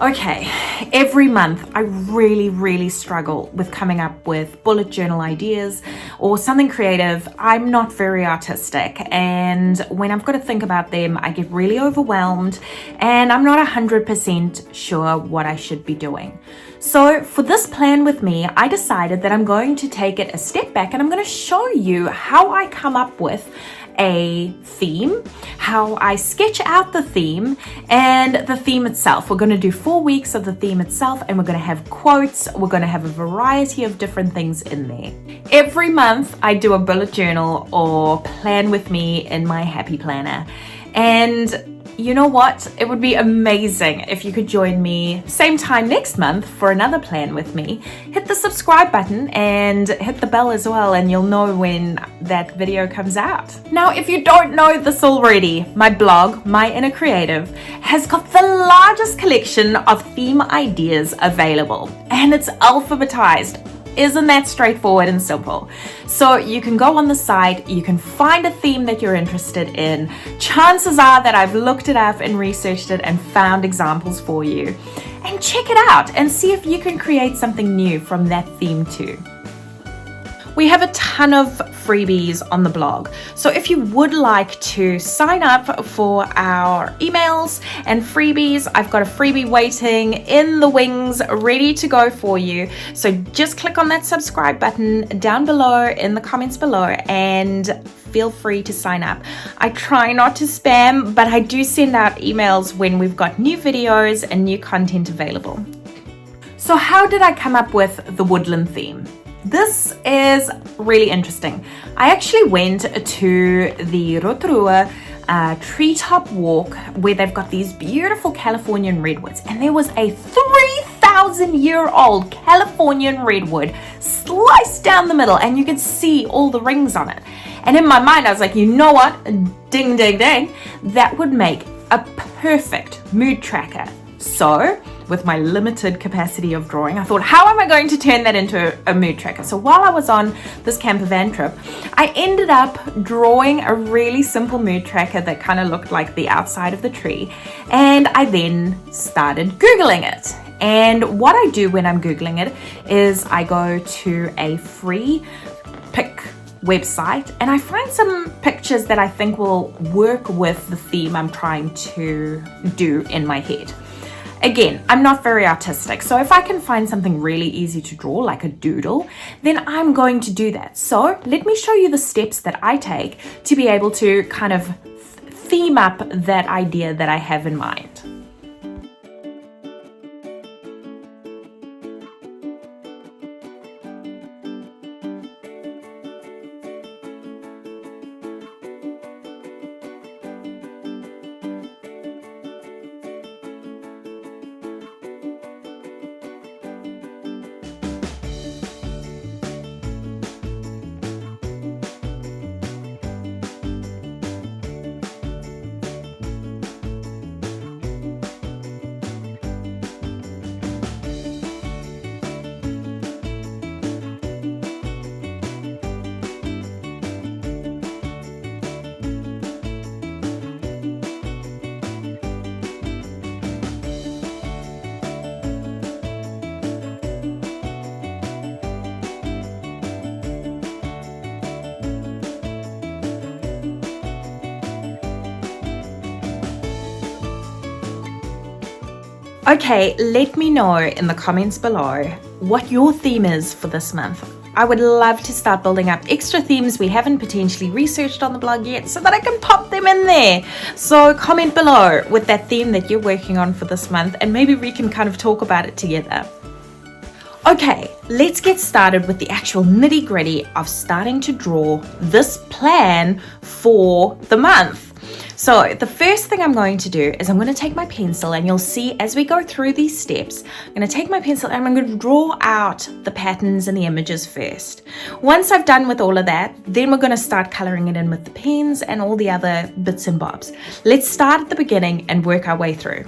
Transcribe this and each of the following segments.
Okay, every month I really struggle with coming up with bullet journal ideas or something creative. I'm not very artistic, and when I've got to think about them, I get really overwhelmed and I'm not 100% sure what I should be doing. So for this plan with me, I decided that I'm going to take it a step back and I'm going to show you how I come up with a theme, how I sketch out the theme, and the theme itself. We're going to do 4 weeks of the theme itself, and we're going to have quotes. We're going to have a variety of different things in there. Every month I do a bullet journal or plan with me in my happy planner, and you know what? It would be amazing if you could join me same time next month for another plan with me. Hit the subscribe button and hit the bell as well, and you'll know when that video comes out. Now, if you don't know this already, my blog, My Inner Creative, has got the largest collection of theme ideas available, and it's alphabetized. Isn't that straightforward and simple? So you can go on the site, you can find a theme that you're interested in. Chances are that I've looked it up and researched it and found examples for you. And check it out and see if you can create something new from that theme too. We have a ton of freebies on the blog. So if you would like to sign up for our emails and freebies, I've got a freebie waiting in the wings, ready to go for you. So just click on that subscribe button down below in the comments below and feel free to sign up. I try not to spam, but I do send out emails when we've got new videos and new content available. So how did I come up with the woodland theme? This is really interesting. I actually went to the Rotorua treetop walk where they've got these beautiful Californian redwoods, and there was a 3,000-year-old Californian redwood sliced down the middle, and you could see all the rings on it. And in my mind, I was like, you know what? Ding, ding, ding. That would make a perfect mood tracker. So with my limited capacity of drawing, I thought, how am I going to turn that into a mood tracker? So while I was on this camper van trip, I ended up drawing a really simple mood tracker that kind of looked like the outside of the tree. And I then started Googling it. And what I do when I'm Googling it is I go to a free pick website and I find some pictures that I think will work with the theme I'm trying to do in my head. Again, I'm not very artistic, so if I can find something really easy to draw, like a doodle, then I'm going to do that. So let me show you the steps that I take to be able to kind of theme up that idea that I have in mind. Okay, let me know in the comments below what your theme is for this month. I would love to start building up extra themes we haven't potentially researched on the blog yet so that I can pop them in there. So comment below with that theme that you're working on for this month, and maybe we can kind of talk about it together. Okay, let's get started with the actual nitty-gritty of starting to draw this plan for the month. So the first thing I'm going to do is I'm going to take my pencil, and you'll see as we go through these steps, I'm going to take my pencil and I'm going to draw out the patterns and the images first. Once I've done with all of that, then we're going to start coloring it in with the pens and all the other bits and bobs. Let's start at the beginning and work our way through.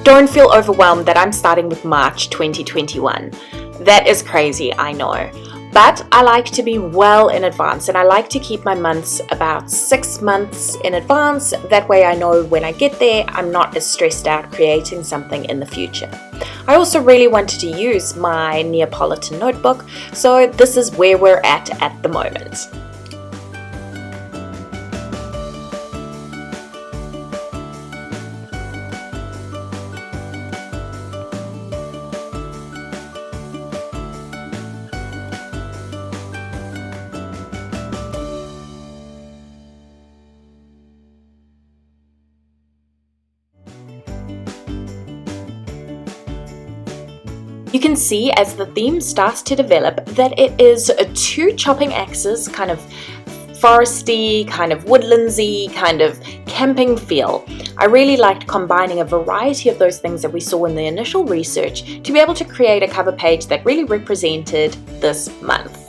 Don't feel overwhelmed that I'm starting with March 2021. That is crazy, I know. But I like to be well in advance, and I like to keep my months about 6 months in advance. That way I know when I get there, I'm not as stressed out creating something in the future. I also really wanted to use my Neapolitan notebook, so this is where we're at the moment. You can see as the theme starts to develop that it is 2 chopping axes, kind of foresty, kind of woodlandsy, kind of camping feel. I really liked combining a variety of those things that we saw in the initial research to be able to create a cover page that really represented this month.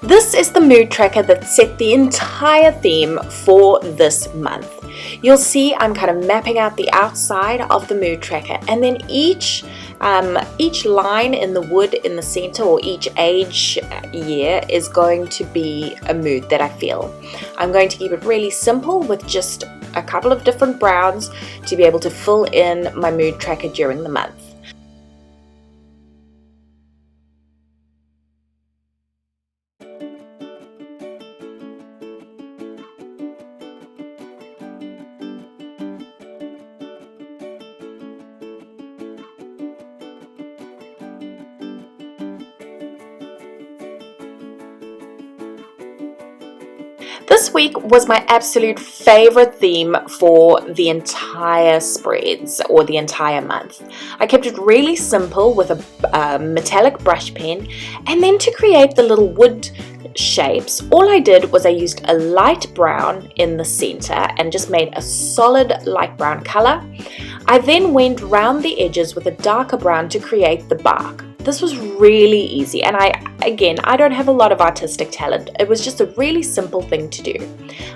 This is the mood tracker that set the entire theme for this month. You'll see I'm kind of mapping out the outside of the mood tracker, and then each line in the wood in the center, or each age year, is going to be a mood that I feel. I'm going to keep it really simple with just a couple of different browns to be able to fill in my mood tracker during the month. This week was my absolute favorite theme for the entire spreads, or the entire month. I kept it really simple with a metallic brush pen, and then to create the little wood shapes, all I did was I used a light brown in the center and just made a solid light brown color. I then went round the edges with a darker brown to create the bark. This was really easy, and I don't have a lot of artistic talent. It was just a really simple thing to do.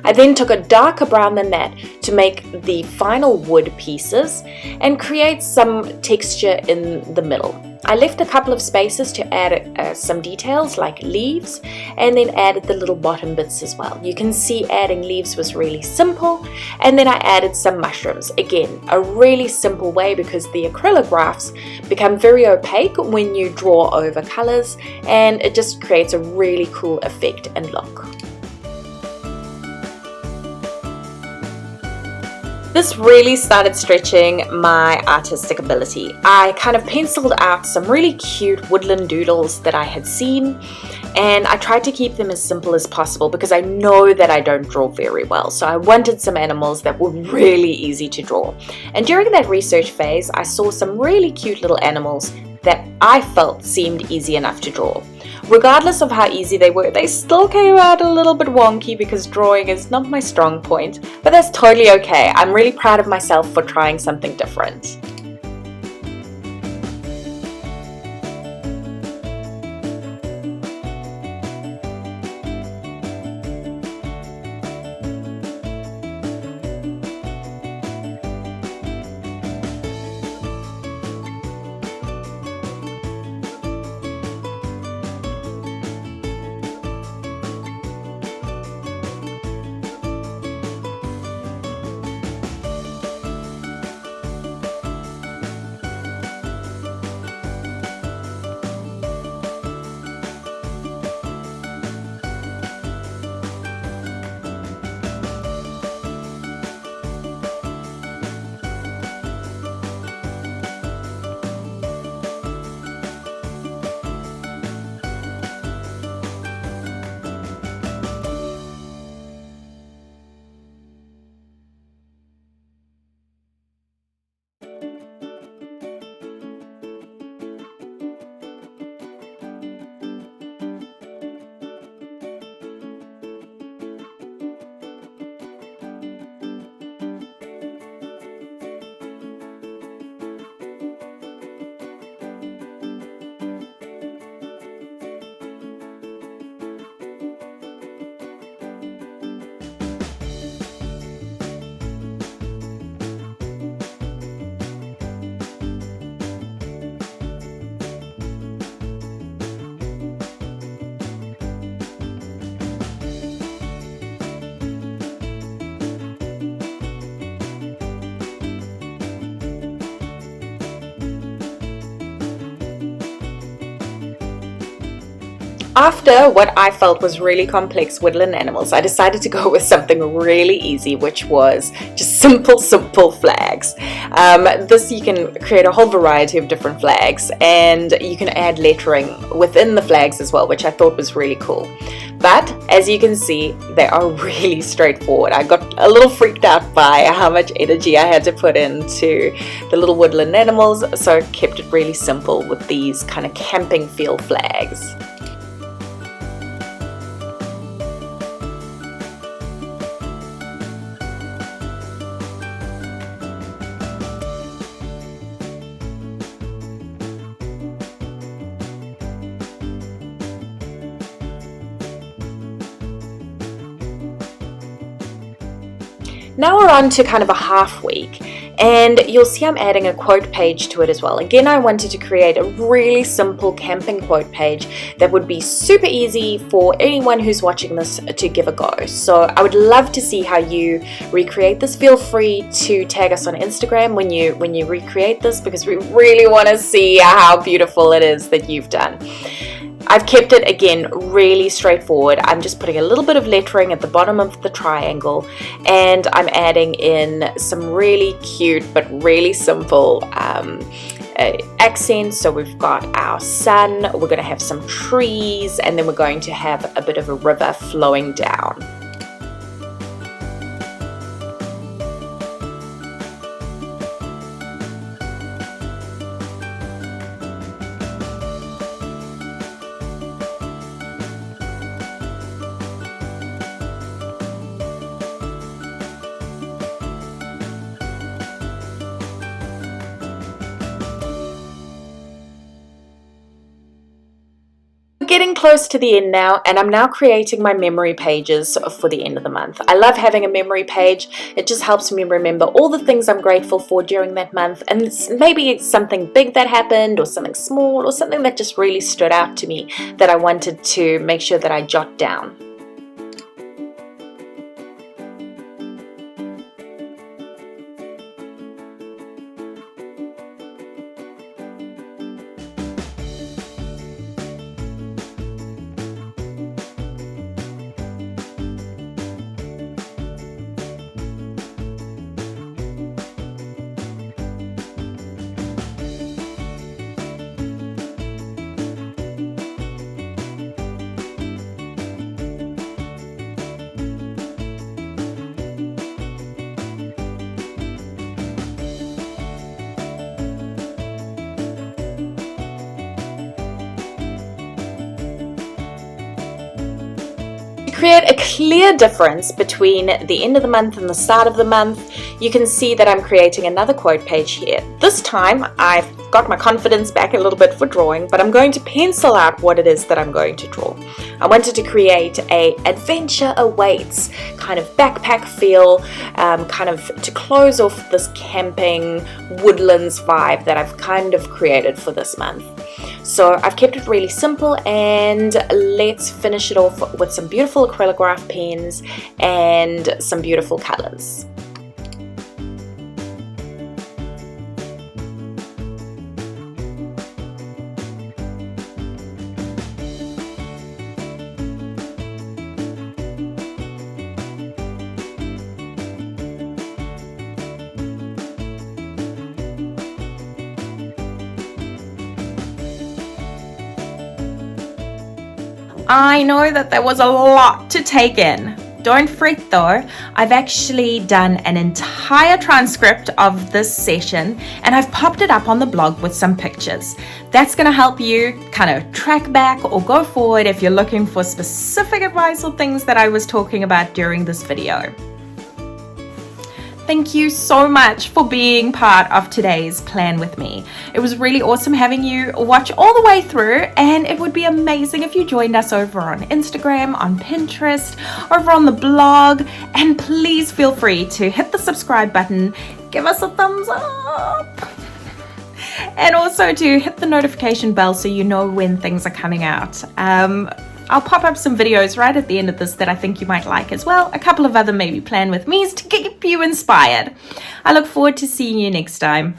I then took a darker brown than that to make the final wood pieces and create some texture in the middle. I left a couple of spaces to add some details like leaves, and then added the little bottom bits as well. You can see adding leaves was really simple, and then I added some mushrooms. Again, a really simple way, because the acrylographs become very opaque when you draw over colors, and it just creates a really cool effect and look. This really started stretching my artistic ability. I kind of penciled out some really cute woodland doodles that I had seen, and I tried to keep them as simple as possible because I know that I don't draw very well. So I wanted some animals that were really easy to draw. And during that research phase, I saw some really cute little animals that I felt seemed easy enough to draw. Regardless of how easy they were, they still came out a little bit wonky because drawing is not my strong point, but that's totally okay. I'm really proud of myself for trying something different. After what I felt was really complex woodland animals, I decided to go with something really easy, which was just simple flags. This, you can create a whole variety of different flags, and you can add lettering within the flags as well, which I thought was really cool. But as you can see, they are really straightforward. I got a little freaked out by how much energy I had to put into the little woodland animals, so I kept it really simple with these kind of camping feel flags. Now we're on to kind of a half week, and you'll see I'm adding a quote page to it as well. Again, I wanted to create a really simple camping quote page that would be super easy for anyone who's watching this to give a go. So I would love to see how you recreate this. Feel free to tag us on Instagram when you recreate this, because we really want to see how beautiful it is that you've done. I've kept it, again, really straightforward. I'm just putting a little bit of lettering at the bottom of the triangle, and I'm adding in some really cute but really simple accents. So we've got our sun, we're going to have some trees, and then we're going to have a bit of a river flowing down. Getting close to the end now, and I'm now creating my memory pages for the end of the month. I love having a memory page. It just helps me remember all the things I'm grateful for during that month, and maybe it's something big that happened, or something small, or something that just really stood out to me that I wanted to make sure that I jot down. Create a clear difference between the end of the month and the start of the month, you can see that I'm creating another quote page here. This time I've got my confidence back a little bit for drawing, but I'm going to pencil out what it is that I'm going to draw. I wanted to create a adventure awaits kind of backpack feel, kind of to close off this camping woodlands vibe that I've kind of created for this month. So I've kept it really simple, and let's finish it off with some beautiful acrylograph pens and some beautiful colors. I know that there was a lot to take in. Don't fret though, I've actually done an entire transcript of this session, and I've popped it up on the blog with some pictures. That's going to help you kind of track back or go forward if you're looking for specific advice or things that I was talking about during this video. Thank you so much for being part of today's plan with me. It was really awesome having you watch all the way through, and it would be amazing if you joined us over on Instagram, on Pinterest, over on the blog, and please feel free to hit the subscribe button, give us a thumbs up, and also to hit the notification bell so you know when things are coming out. I'll pop up some videos right at the end of this that I think you might like as well. A couple of other maybe plan with me's to keep you inspired. I look forward to seeing you next time.